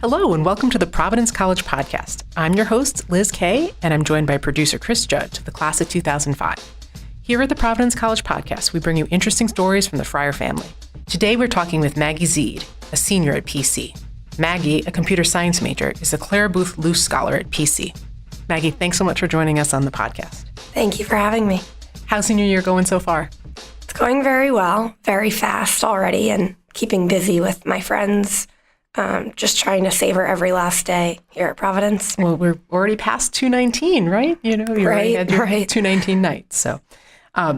Hello and welcome to the Providence College Podcast. I'm your host, Liz Kay, and I'm joined by producer Chris Judge, the class of 2005. Here at the Providence College Podcast, we bring you interesting stories from the Fryer family. Today we're talking with Maggie Zied, a senior at PC. Maggie, a computer science major, is a Clare Boothe Luce scholar at PC. Maggie, thanks so much for joining us on the podcast. Thank you for having me. How's senior year going so far? It's going very well, very fast already, and keeping busy with my friends. Just trying to savor every last day here at Providence. Well, we're already past 219, right? You already had your 219 nights. So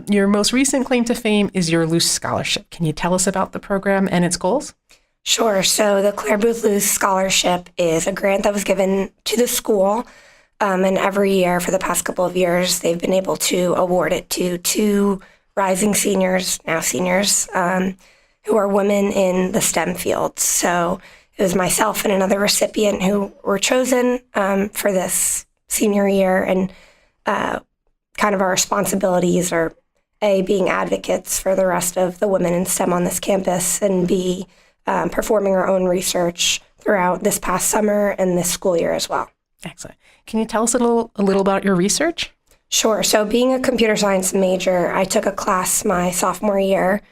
your most recent claim to fame is your Luce Scholarship. Can you tell us about the program and its goals? Sure. So the Clare Boothe Luce Scholarship is a grant that was given to the school. And every year for the past couple of years, they've been able to award it to two rising seniors, now seniors, who are women in the STEM fields. So it was myself and another recipient who were chosen for this senior year, and kind of our responsibilities are A, being advocates for the rest of the women in STEM on this campus, and B, performing our own research throughout this past summer and this school year as well. Excellent. Can you tell us a little about your research? Sure. So being a computer science major, I took a class my sophomore year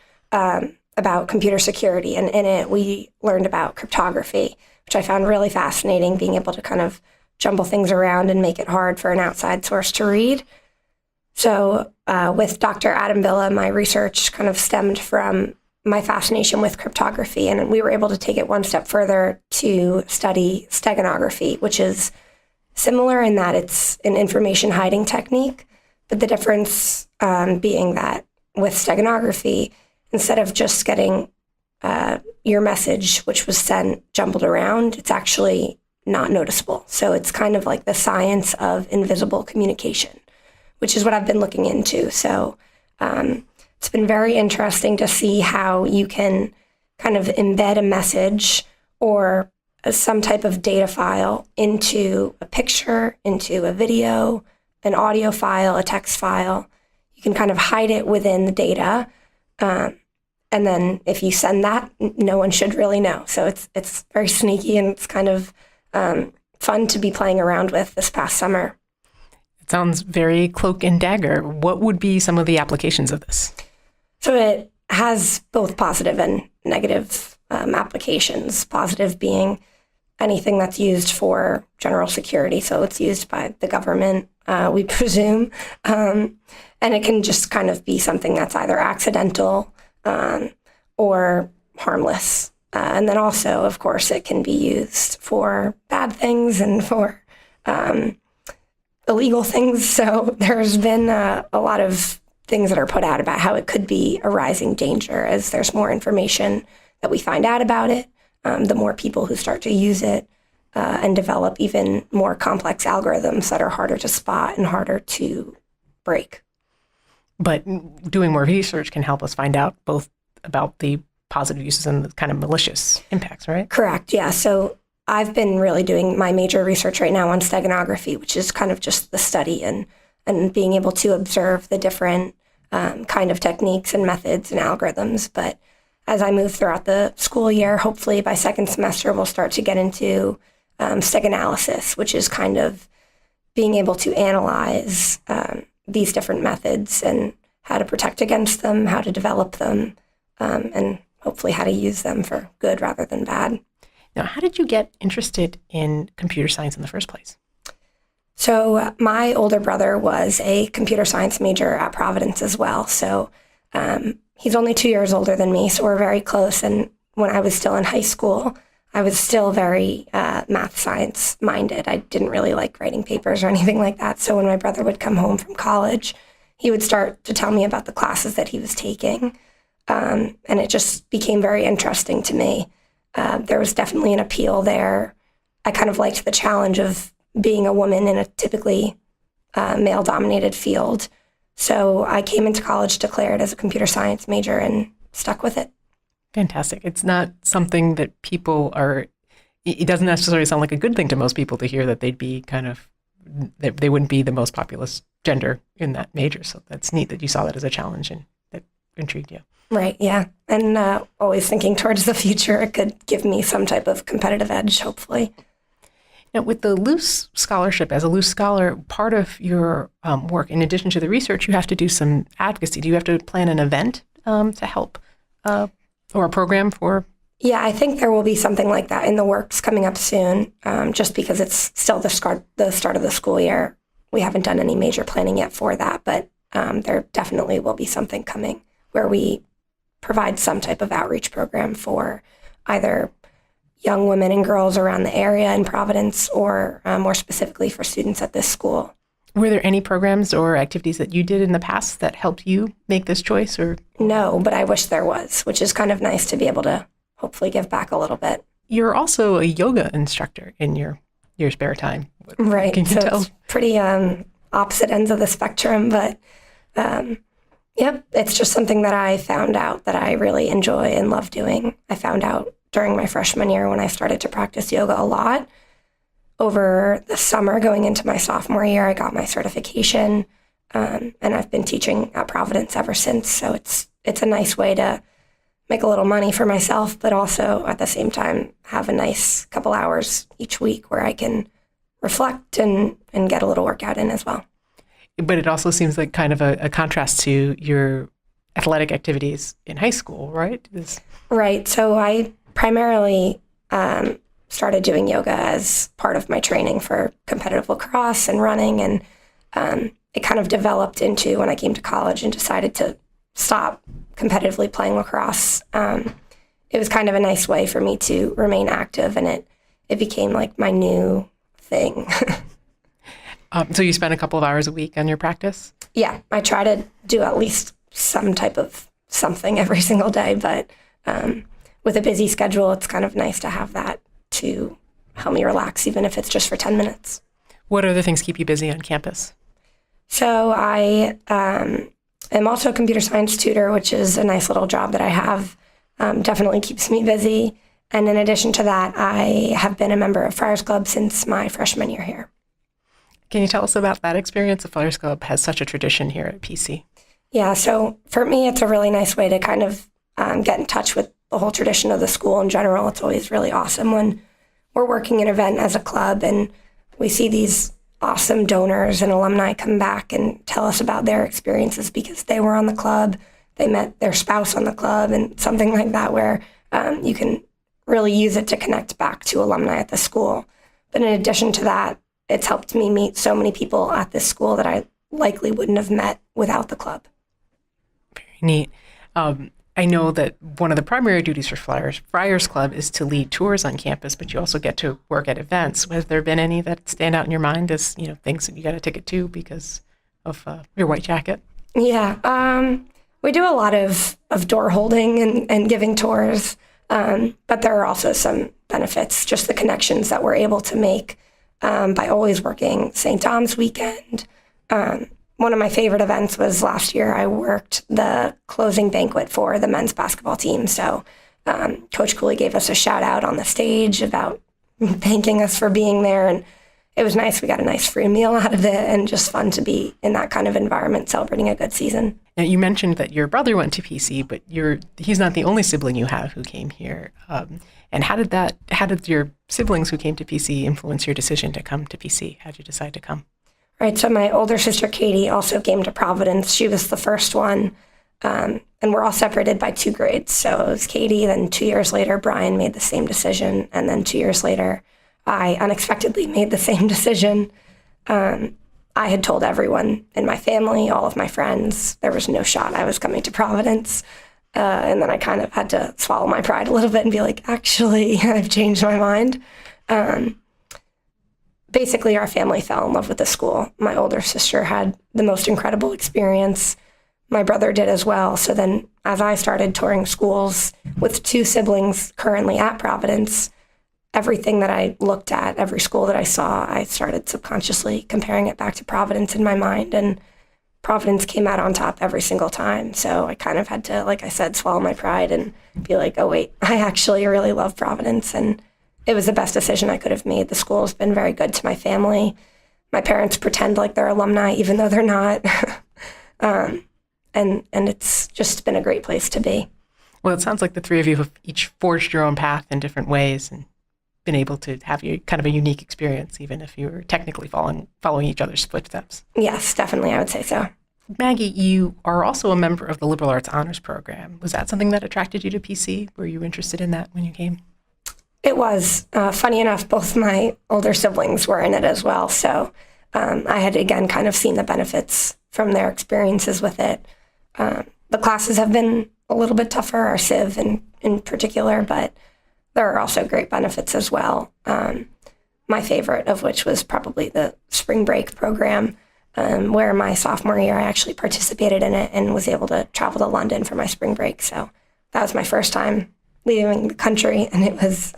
about computer security. And in it, we learned about cryptography, which I found really fascinating, being able to kind of jumble things around and make it hard for an outside source to read. So with Dr. Adam Villa, my research kind of stemmed from my fascination with cryptography. And we were able to take it one step further to study steganography, which is similar in that it's an information hiding technique. But the difference being that with steganography, instead of just getting your message, which was sent jumbled around, it's actually not noticeable. So it's kind of like the science of invisible communication, which is what I've been looking into. So it's been very interesting to see how you can kind of embed a message or some type of data file into a picture, into a video, an audio file, a text file. You can kind of hide it within the data. And then if you send that, no one should really know. So it's very sneaky, and it's kind of fun to be playing around with this past summer. It sounds very cloak and dagger. What would be some of the applications of this? So it has both positive and negative applications. Positive being anything that's used for general security. So it's used by the government, we presume. And it can just kind of be something that's either accidental or harmless. And then also, of course, it can be used for bad things and for illegal things. So there's been a lot of things that are put out about how it could be a rising danger as there's more information that we find out about it, the more people who start to use it and develop even more complex algorithms that are harder to spot and harder to break. But doing more research can help us find out both about the positive uses and the kind of malicious impacts, right? Correct, yeah. So I've been really doing my major research right now on steganography, which is kind of just the study and being able to observe the different kind of techniques and methods and algorithms. But as I move throughout the school year, hopefully by second semester, we'll start to get into steganalysis, which is kind of being able to analyze these different methods and how to protect against them, how to develop them, and hopefully how to use them for good rather than bad. Now, how did you get interested in computer science in the first place? So my older brother was a computer science major at Providence as well. So he's only 2 years older than me, so we're very close. And when I was still in high school, I was still very math science minded. I didn't really like writing papers or anything like that. So when my brother would come home from college, he would start to tell me about the classes that he was taking. And it just became very interesting to me. There was definitely an appeal there. I kind of liked the challenge of being a woman in a typically male-dominated field. So I came into college declared as a computer science major and stuck with it. Fantastic. It's not something that people are, it doesn't necessarily sound like a good thing to most people to hear that they'd be kind of, they wouldn't be the most populous gender in that major. So that's neat that you saw that as a challenge and that intrigued you. Right, yeah. And always thinking towards the future, it could give me some type of competitive edge, hopefully. Now, with the Luce Scholarship, as a Luce Scholar, part of your work, in addition to the research, you have to do some advocacy. Do you have to plan an event to help or a program for? Yeah, I think there will be something like that in the works coming up soon, just because it's still the start of the school year. We haven't done any major planning yet for that, but there definitely will be something coming where we provide some type of outreach program for either young women and girls around the area in Providence or more specifically for students at this school. Were there any programs or activities that you did in the past that helped you make this choice? Or no, but I wish there was, which is kind of nice to be able to hopefully give back a little bit. You're also a yoga instructor in your spare time. Right. Can you tell? It's pretty opposite ends of the spectrum, but yep, it's just something that I found out that I really enjoy and love doing. I found out during my freshman year when I started to practice yoga a lot. Over the summer going into my sophomore year, I got my certification, and I've been teaching at Providence ever since. So it's a nice way to make a little money for myself, but also at the same time have a nice couple hours each week where I can reflect and get a little workout in as well. But it also seems like kind of a contrast to your athletic activities in high school, right? Right. So I primarily started doing yoga as part of my training for competitive lacrosse and running. And it kind of developed into when I came to college and decided to stop competitively playing lacrosse. It was kind of a nice way for me to remain active, and it became like my new thing. So you spend a couple of hours a week on your practice? Yeah, I try to do at least some type of something every single day, but with a busy schedule, it's kind of nice to have that to help me relax, even if it's just for 10 minutes. What other things keep you busy on campus? So I am also a computer science tutor, which is a nice little job that I have. Definitely keeps me busy. And in addition to that, I have been a member of Friars Club since my freshman year here. Can you tell us about that experience? The Friars Club has such a tradition here at PC. Yeah, so for me, it's a really nice way to kind of get in touch with the whole tradition of the school in general. It's always really awesome when we're working an event as a club and we see these awesome donors and alumni come back and tell us about their experiences because they were on the club, they met their spouse on the club, and something like that where you can really use it to connect back to alumni at the school. But in addition to that, it's helped me meet so many people at this school that I likely wouldn't have met without the club. Very neat. I know that one of the primary duties for Friars Club is to lead tours on campus, but you also get to work at events. Has there been any that stand out in your mind as, things that you got a ticket to because of your white jacket? Yeah, we do a lot of door holding and giving tours, but there are also some benefits, just the connections that we're able to make by always working St. Dom's weekend. One of my favorite events was last year. I worked the closing banquet for the men's basketball team. So Coach Cooley gave us a shout out on the stage about thanking us for being there. And it was nice. We got a nice free meal out of it and just fun to be in that kind of environment celebrating a good season. Now, you mentioned that your brother went to PC, but he's not the only sibling you have who came here. And how did your siblings who came to PC influence your decision to come to PC? How did you decide to come? Right, so my older sister, Katie, also came to Providence. She was the first one, and we're all separated by 2 grades. So it was Katie, then 2 years later, Brian made the same decision, and then 2 years later, I unexpectedly made the same decision. I had told everyone in my family, all of my friends, there was no shot I was coming to Providence, and then I kind of had to swallow my pride a little bit and be like, actually, I've changed my mind. Basically, our family fell in love with the school. My older sister had the most incredible experience. My brother did as well. So then as I started touring schools with 2 siblings currently at Providence, everything that I looked at, every school that I saw, I started subconsciously comparing it back to Providence in my mind. And Providence came out on top every single time. So I kind of had to, like I said, swallow my pride and be like, oh, wait, I actually really love Providence. And it was the best decision I could have made. The school has been very good to my family. My parents pretend like they're alumni, even though they're not. And and it's just been a great place to be. Well, it sounds like the three of you have each forged your own path in different ways and been able to have kind of a unique experience, even if you were technically following each other's footsteps. Yes, definitely, I would say so. Maggie, you are also a member of the Liberal Arts Honors Program. Was that something that attracted you to PC? Were you interested in that when you came? It was. Funny enough, both my older siblings were in it as well. So I had, again, kind of seen the benefits from their experiences with it. The classes have been a little bit tougher, our Civ in particular, but there are also great benefits as well. My favorite of which was probably the spring break program, where my sophomore year I actually participated in it and was able to travel to London for my spring break. So that was my first time leaving the country, and it was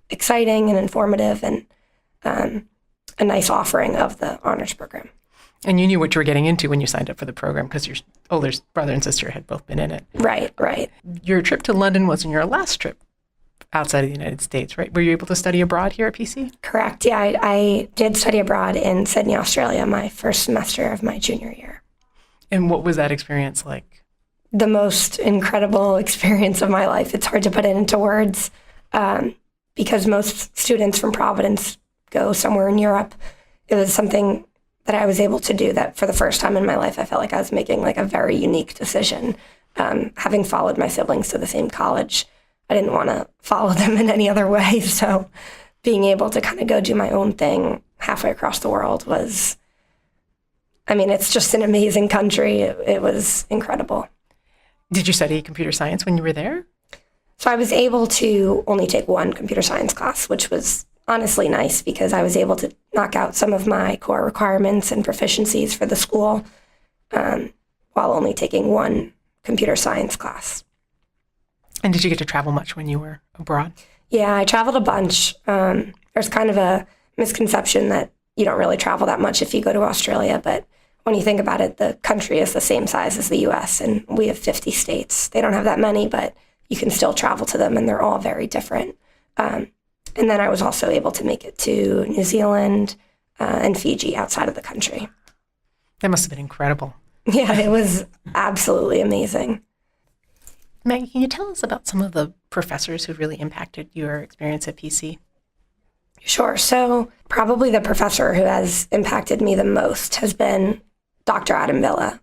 exciting and informative and a nice offering of the honors program. And you knew what you were getting into when you signed up for the program because your older brother and sister had both been in it. Right. Your trip to London wasn't your last trip outside of the United States, right? Were you able to study abroad here at PC? Correct. Yeah, I did study abroad in Sydney, Australia, my first semester of my junior year. And what was that experience like? The most incredible experience of my life. It's hard to put it into words because most students from Providence go somewhere in Europe. It was something that I was able to do that for the first time in my life. I felt like I was making like a very unique decision. Having followed my siblings to the same college, I didn't want to follow them in any other way. So being able to kind of go do my own thing halfway across the world was, it's just an amazing country. It was incredible. Did you study computer science when you were there? So I was able to only take one computer science class, which was honestly nice because I was able to knock out some of my core requirements and proficiencies for the school while only taking one computer science class. And did you get to travel much when you were abroad? Yeah, I traveled a bunch. There's kind of a misconception that you don't really travel that much if you go to Australia, but when you think about it, the country is the same size as the U.S., and we have 50 states. They don't have that many, but you can still travel to them, and they're all very different. And then I was also able to make it to New Zealand and Fiji outside of the country. That must have been incredible. Yeah, it was absolutely amazing. Maggie, can you tell us about some of the professors who really impacted your experience at PC? Sure. So probably the professor who has impacted me the most has been Dr. Adam Villa.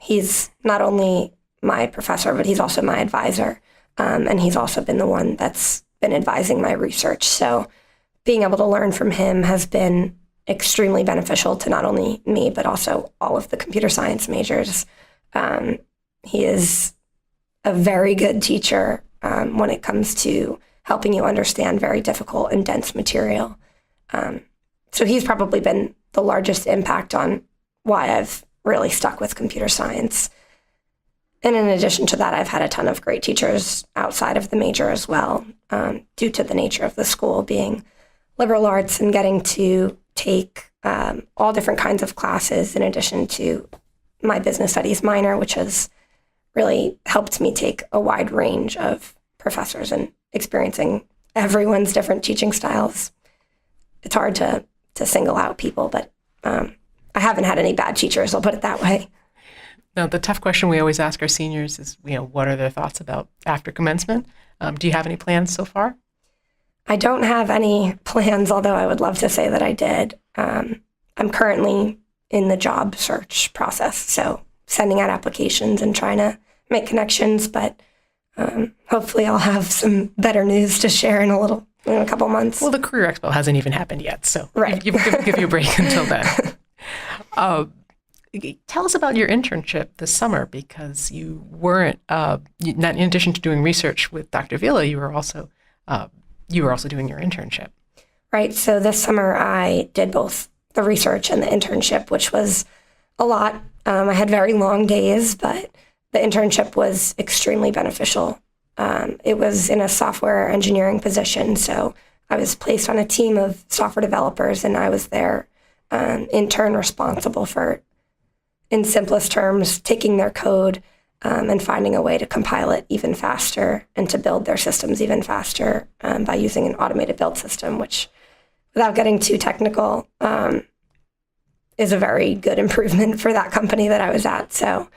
He's not only my professor, but he's also my advisor. And he's also been the one that's been advising my research. So being able to learn from him has been extremely beneficial to not only me, but also all of the computer science majors. He is a very good teacher when it comes to helping you understand very difficult and dense material. So he's probably been the largest impact on why I've really stuck with computer science. And in addition to that, I've had a ton of great teachers outside of the major as well, due to the nature of the school being liberal arts and getting to take all different kinds of classes in addition to my business studies minor, which has really helped me take a wide range of professors and experiencing everyone's different teaching styles. It's hard to single out people, but I haven't had any bad teachers, I'll put it that way. Now, the tough question we always ask our seniors is, what are their thoughts about after commencement? Do you have any plans so far? I don't have any plans, although I would love to say that I did. I'm currently in the job search process, so sending out applications and trying to make connections, but hopefully I'll have some better news to share in a couple months. Well, the Career Expo hasn't even happened yet, so right. give you a break until then. Tell us about your internship this summer, because you weren't, not in addition to doing research with Dr. Villa, you were also doing your internship. Right. So this summer I did both the research and the internship, which was a lot. I had very long days, but the internship was extremely beneficial. It was in a software engineering position, so I was placed on a team of software developers, and I was their intern responsible for, in simplest terms, taking their code and finding a way to compile it even faster and to build their systems even faster by using an automated build system, which, without getting too technical, is a very good improvement for that company that I was at. So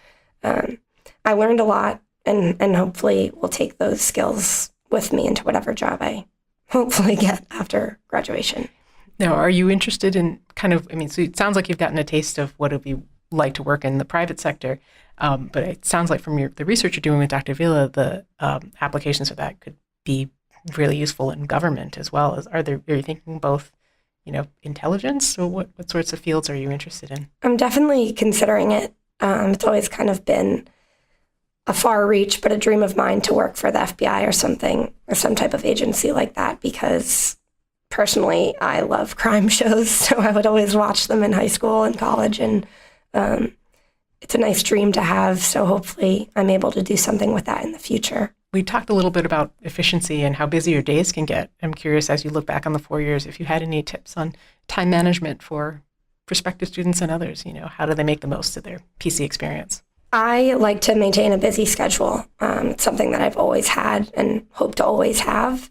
I learned a lot, and hopefully will take those skills with me into whatever job I hopefully get after graduation. Now, are you interested in so it sounds like you've gotten a taste of what it would be like to work in the private sector, but it sounds like from the research you're doing with Dr. Vila, the applications for that could be really useful in government as well. Are you thinking both, intelligence, or what sorts of fields are you interested in? I'm definitely considering it. It's always kind of been a far reach, but a dream of mine to work for the FBI or something, or some type of agency like that, because personally, I love crime shows, so I would always watch them in high school and college, and it's a nice dream to have, so hopefully I'm able to do something with that in the future. We talked a little bit about efficiency and how busy your days can get. I'm curious, as you look back on the 4 years, if you had any tips on time management for prospective students and others. How do they make the most of their PC experience? I like to maintain a busy schedule. It's something that I've always had and hope to always have.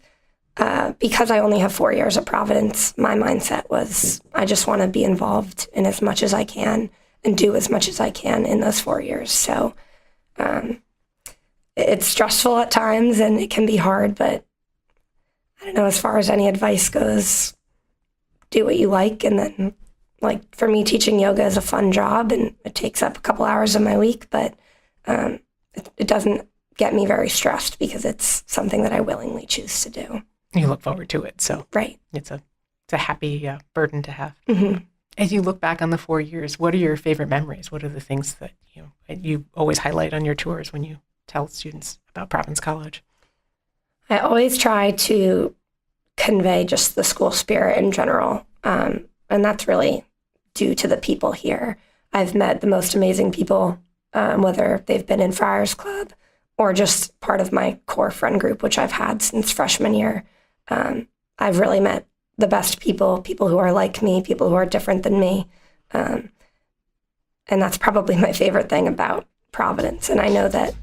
Because I only have 4 years at Providence, my mindset was I just want to be involved in as much as I can and do as much as I can in those 4 years. So it's stressful at times and it can be hard, but I don't know, as far as any advice goes, do what you like. And then, like, for me, teaching yoga is a fun job and it takes up a couple hours of my week, but it doesn't get me very stressed because it's something that I willingly choose to do. You look forward to it, so right. It's a happy burden to have. Mm-hmm. As you look back on the 4 years, what are your favorite memories? What are the things that you always highlight on your tours when you tell students about Providence College? I always try to convey just the school spirit in general, and that's really due to the people here. I've met the most amazing people, whether they've been in Friars Club or just part of my core friend group, which I've had since freshman year. I've really met the best people who are like me, people who are different than me. And that's probably my favorite thing about Providence. And I know that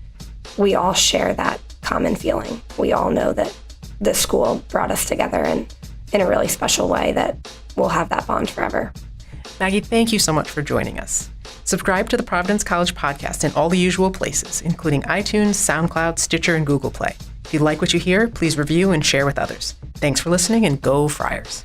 we all share that common feeling. We all know that this school brought us together in a really special way that we'll have that bond forever. Maggie, thank you so much for joining us. Subscribe to the Providence College Podcast in all the usual places, including iTunes, SoundCloud, Stitcher, and Google Play. If you like what you hear, please review and share with others. Thanks for listening, and go Friars.